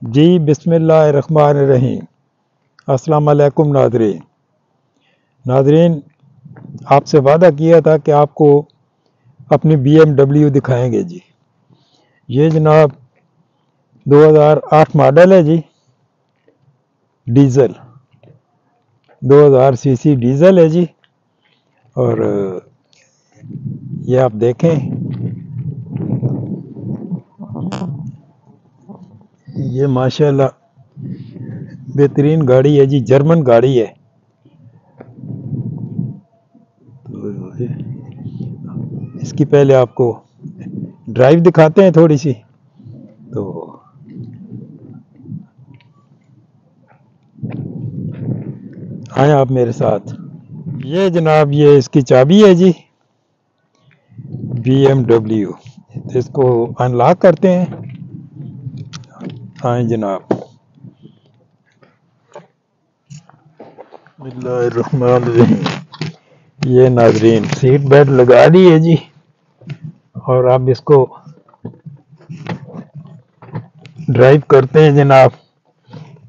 जी बिस्मिल्लाहिर्रहमानिर्रहीम। अस्सलाम वालेकुम नादरीन, आपसे वादा किया था कि आपको अपनी BMW दिखाएंगे जी। ये जनाब 2008 मॉडल है जी, डीज़ल 2000 सीसी डीज़ल है जी। और ये आप देखें, ये माशाल्लाह बेहतरीन गाड़ी है जी, जर्मन गाड़ी है। तो इसकी पहले आपको ड्राइव दिखाते हैं थोड़ी सी। तो आए आप मेरे साथ। ये जनाब ये इसकी चाबी है जी, BMW। तो इसको अनलॉक करते हैं। आए जनाब। बिस्मिल्लाहिर्रहमानिर्रहीम। ये नाजरीन सीट बेल्ट लगा दी है जी। और अब इसको ड्राइव करते हैं जनाब।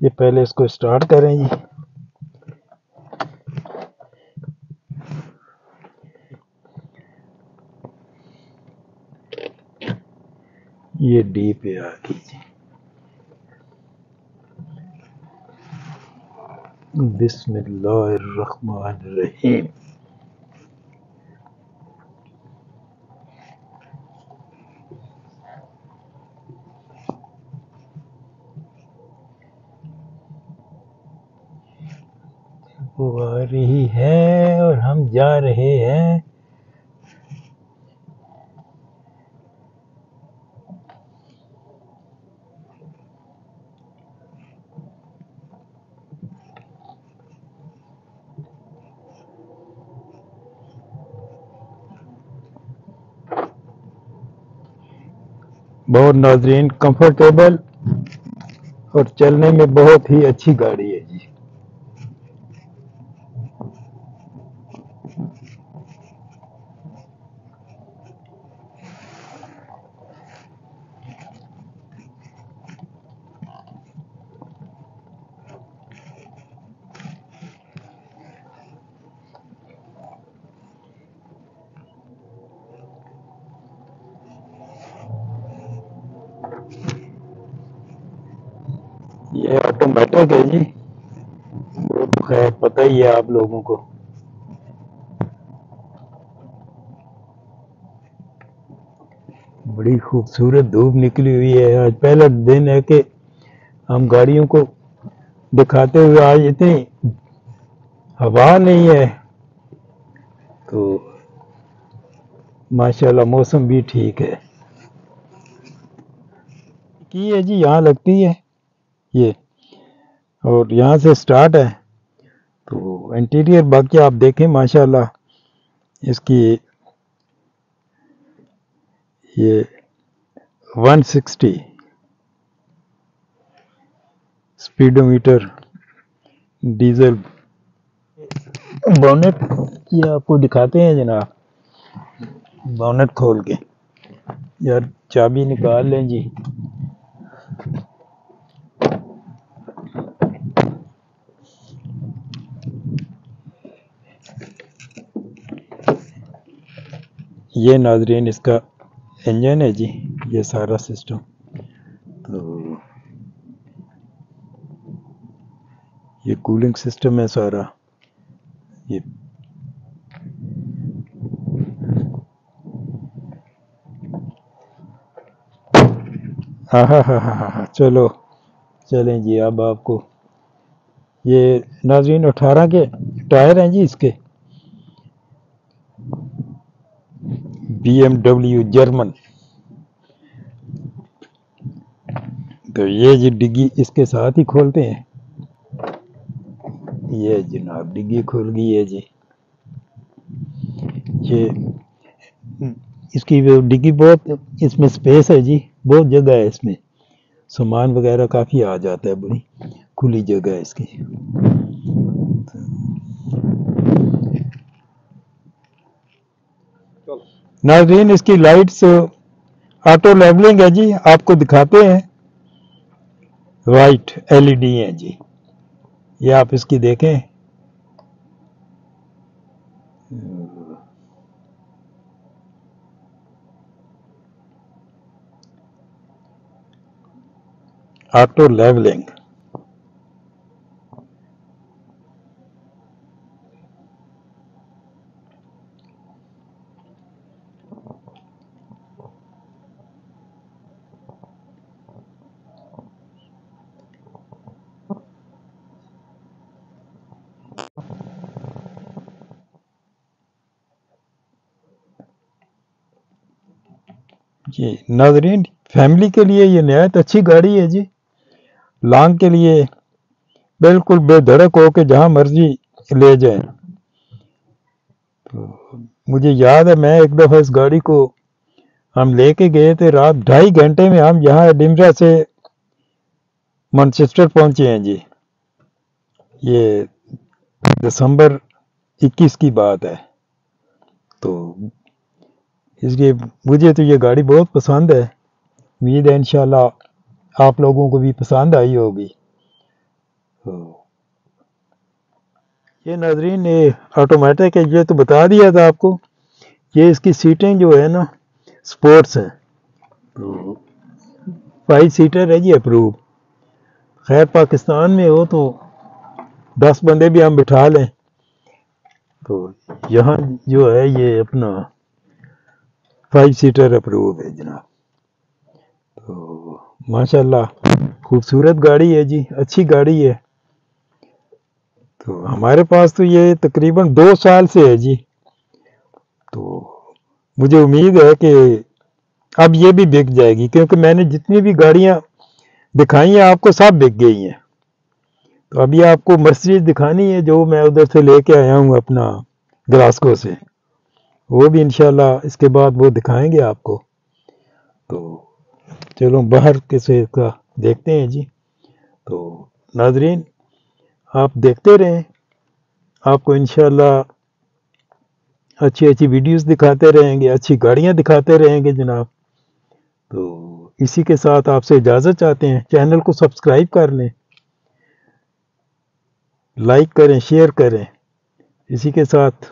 ये पहले इसको स्टार्ट करें जी। ये डी पे आ गई जी। बिस्मिल्लाहिर्रहमानिर्रहीम। वो आ रही है और हम जा रहे हैं। बहुत नाजरीन कंफर्टेबल और चलने में बहुत ही अच्छी गाड़ी है जी। ये ऑटोमेटिक है जी, वो तो खैर पता ही है आप लोगों को। बड़ी खूबसूरत धूप निकली हुई है। आज पहला दिन है कि हम गाड़ियों को दिखाते हुए, आज इतनी हवा नहीं है तो माशाल्लाह मौसम भी ठीक है। की है जी, यहाँ लगती है ये और यहाँ से स्टार्ट है। तो इंटीरियर बाकी आप देखें माशाल्लाह। इसकी ये 160 स्पीडोमीटर डीजल। बोनेट ये आपको दिखाते हैं जनाब, बोनेट खोल के। यार चाबी निकाल लें जी। ये नाजरीन इसका इंजन है जी, ये सारा सिस्टम। तो ये कूलिंग सिस्टम है सारा। ये हाँ, चलो चलें जी। अब आपको ये नाजरीन 18 के टायर हैं जी इसके, BMW जर्मन। तो ये जी डिग्गी इसके साथ ही खोलते हैं। ये जनाब डिग्गी खुल गई है जी। ये इसकी डिग्गी बहुत, इसमें स्पेस है जी, बहुत जगह है इसमें, सामान वगैरह काफ़ी आ जाता है, बड़ी खुली जगह है इसकी। नाज़रीन इसकी लाइट्स ऑटो लेवलिंग है जी, आपको दिखाते हैं। वाइट एलईडी हैं जी। ये आप इसकी देखें, ऑटो लेवलिंग। जी नाजरीन, फैमिली के लिए ये नहायत अच्छी गाड़ी है जी। लॉन्ग के लिए बिल्कुल बेधड़क हो के जहाँ मर्जी ले जाएं। तो मुझे याद है, मैं एक दफ़ा इस गाड़ी को हम लेके गए थे, रात 2.5 घंटे में हम यहाँ एडिनबरा से मैनचेस्टर पहुंचे हैं जी। ये दिसंबर 21 की बात है। तो इसलिए मुझे तो ये गाड़ी बहुत पसंद है। उम्मीद है इंशाल्लाह आप लोगों को भी पसंद आई होगी। तो ये नाजरीन, ये ऑटोमेटिक है, ये तो बता दिया था आपको। ये इसकी सीटें जो है ना, स्पोर्ट्स है। तो 5 सीटर है जी, अप्रूव। खैर पाकिस्तान में हो तो 10 बंदे भी हम बिठा लें। तो यहाँ जो है ये अपना 5 सीटर अप्रूव है जनाब। तो माशाल्लाह खूबसूरत गाड़ी है जी, अच्छी गाड़ी है। तो हमारे पास तो ये तकरीबन 2 साल से है जी। तो मुझे उम्मीद है कि अब ये भी बिक जाएगी, क्योंकि मैंने जितनी भी गाड़ियां दिखाई हैं आपको सब बिक गई हैं। तो अभी आपको मर्सिडीज दिखानी है जो मैं उधर से लेके आया हूँ अपना ग्लासगो से, वो भी इंशाल्लाह इसके बाद वो दिखाएंगे आपको। तो चलो बाहर किसे का देखते हैं जी। तो नाजरीन, आप देखते रहें, आपको इंशाल्लाह अच्छी अच्छी वीडियोस दिखाते रहेंगे, अच्छी गाड़ियां दिखाते रहेंगे जनाब। तो इसी के साथ आपसे इजाज़त चाहते हैं। चैनल को सब्सक्राइब कर लें, लाइक करें, शेयर करें। इसी के साथ